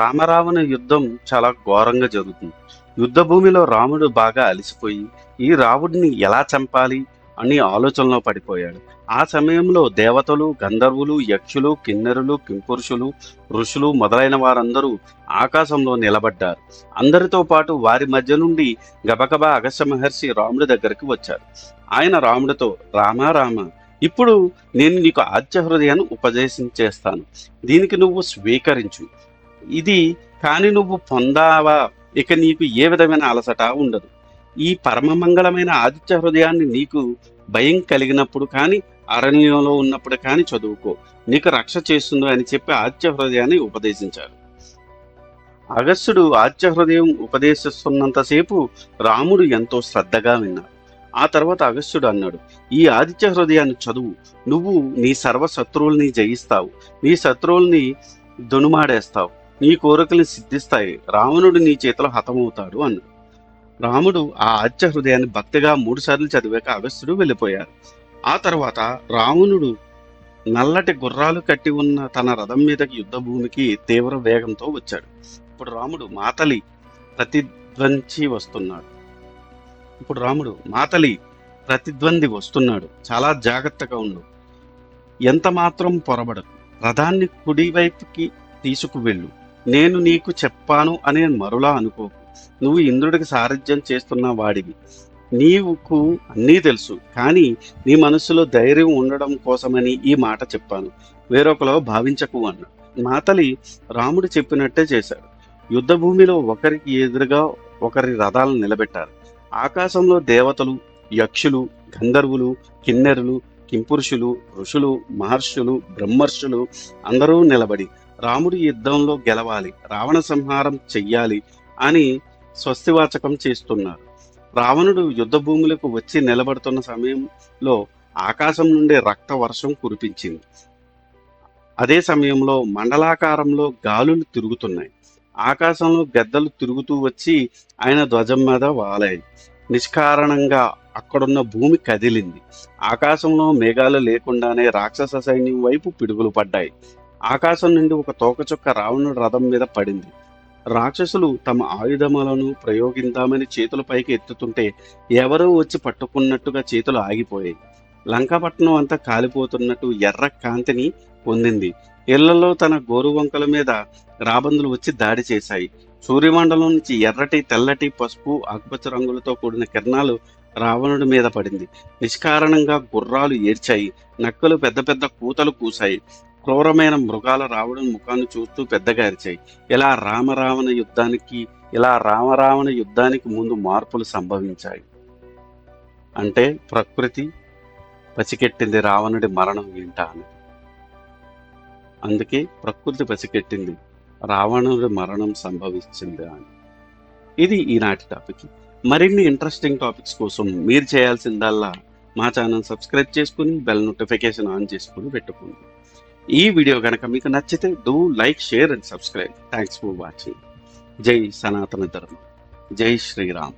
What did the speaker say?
రామరావణ యుద్ధం చాలా ఘోరంగా జరుగుతుంది. యుద్ధ భూమిలో రాముడు బాగా అలసిపోయి, ఈ రావణుడిని ఎలా చంపాలి అని ఆలోచనలో పడిపోయాడు. ఆ సమయంలో దేవతలు, గంధర్వులు, యక్షులు, కిన్నెరులు, కింపురుషులు, ఋషులు మొదలైన వారందరూ ఆకాశంలో నిలబడ్డారు. అందరితో పాటు వారి మధ్య నుండి గబగబా అగస్త్య మహర్షి రాముడి దగ్గరికి వచ్చారు. ఆయన రాముడితో, రామ రామ, ఇప్పుడు నేను నీకు ఆద్య హృదయాన్ని ఉపదేశించేస్తాను. దీనికి నువ్వు స్వీకరించు. ఇది కాని నువ్వు పొందావా, ఇక నీకు ఏ విధమైన అలసట ఉండదు. ఈ పరమమంగళమైన ఆదిత్య హృదయాన్ని నీకు భయం కలిగినప్పుడు కానీ, అరణ్యంలో ఉన్నప్పుడు కానీ చదువుకో, నీకు రక్ష చేస్తుంది అని చెప్పి ఆదిత్య హృదయాన్ని ఉపదేశించారు. అగస్త్యుడు ఆదిత్య హృదయం ఉపదేశిస్తున్నంతసేపు రాముడు ఎంతో శ్రద్ధగా విన్నాడు. ఆ తర్వాత అగస్త్యుడు అన్నాడు, ఈ ఆదిత్య హృదయాన్ని చదువు, నువ్వు నీ సర్వ శత్రువుల్ని జయిస్తావు, నీ శత్రువుల్ని దునుమాడేస్తావు, నీ కోరికలు సిద్ధిస్తాయి, రావణుడు నీ చేతిలో హతమవుతాడు అన్నాడు. రాముడు ఆ ఆద్య హృదయాన్ని భక్తిగా 3 సార్లు చదివాక అగస్త్యుడు వెళ్ళిపోయారు. ఆ తర్వాత రావణుడు నల్లటి గుర్రాలు కట్టి ఉన్న తన రథం మీదకి యుద్ధ భూమికి తీవ్ర వేగంతో వచ్చాడు. ఇప్పుడు రాముడు మాతలి ప్రతిద్వంది వస్తున్నాడు, చాలా జాగ్రత్తగా ఉండు, ఎంత మాత్రం పొరబడకు, రథాన్ని కుడివైపుకి తీసుకువెళ్ళు, నేను నీకు చెప్పాను అనే మరులా అనుకోకు, నువ్వు ఇంద్రుడికి సారథ్యం చేస్తున్న వాడివి, నీవుకు అన్నీ తెలుసు, కానీ నీ మనస్సులో ధైర్యం ఉండడం కోసమని ఈ మాట చెప్పాను, వేరొకలో భావించకు అన్నాడు. మాతలి రాముడు చెప్పినట్టే చేశాడు. యుద్ధ భూమిలో ఒకరికి ఎదురుగా ఒకరి రథాలను నిలబెట్టారు. ఆకాశంలో దేవతలు, యక్షులు, గంధర్వులు, కిన్నెరులు, కింపురుషులు, ఋషులు, మహర్షులు, బ్రహ్మర్షులు అందరూ నిలబడి రాముడి యుద్ధంలో గెలవాలి, రావణ సంహారం చెయ్యాలి అని స్వస్తివాచకం చేస్తున్నారు. రావణుడు యుద్ధ భూములకు వచ్చి నిలబడుతున్న సమయంలో ఆకాశం నుండి రక్త వర్షం కురిపించింది. అదే సమయంలో మండలాకారంలో గాలులు తిరుగుతున్నాయి. ఆకాశంలో గద్దలు తిరుగుతూ వచ్చి ఆయన ధ్వజం మీద వాలాయి. నిష్కారణంగా అక్కడున్న భూమి కదిలింది. ఆకాశంలో మేఘాలు లేకుండానే రాక్షస సైన్యం వైపు పిడుగులు పడ్డాయి. ఆకాశం నుండి ఒక తోకచుక్క రావణుడి రథం మీద పడింది. రాక్షసులు తమ ఆయుధములను ప్రయోగిద్దామని చేతుల పైకి ఎత్తుతుంటే ఎవరో వచ్చి పట్టుకున్నట్టుగా చేతులు ఆగిపోయాయి. లంకాపట్నం అంతా కాలిపోతున్నట్టు ఎర్ర కాంతిని పొందింది. ఇళ్లలో తన గోరువంకల మీద రాబందులు వచ్చి దాడి చేశాయి. సూర్యమండలం నుంచి ఎర్రటి, తెల్లటి, పసుపు, ఆకుపచ్చ రంగులతో కూడిన కిరణాలు రావణుడి మీద పడింది. నిష్కారణంగా గుర్రాలు ఏడ్చాయి. నక్కలు పెద్ద పెద్ద కూతలు కూశాయి. క్రూరమైన మృగాల రావణుడి ముఖాన్ని చూస్తూ పెద్దగా అరిచాయి. ఇలా రామరావణ యుద్ధానికి ముందు మార్పులు సంభవించాయి. అంటే ప్రకృతి పసికెట్టింది రావణుడి మరణం ఏంటా అని. అందుకే ప్రకృతి పసికెట్టింది, రావణుడి మరణం సంభవించింది అని. ఇది ఈనాటి టాపిక్. మరిన్ని ఇంట్రెస్టింగ్ టాపిక్స్ కోసం మీరు చేయాల్సిందల్లా మా ఛానల్ సబ్స్క్రైబ్ చేసుకుని బెల్ నోటిఫికేషన్ ఆన్ చేసుకుని పెట్టుకోండి. ఈ వీడియో కనుక మీకు నచ్చితే do like, share and subscribe. Thanks for watching. జై సనాతన ధర్మం, జై శ్రీరామ్.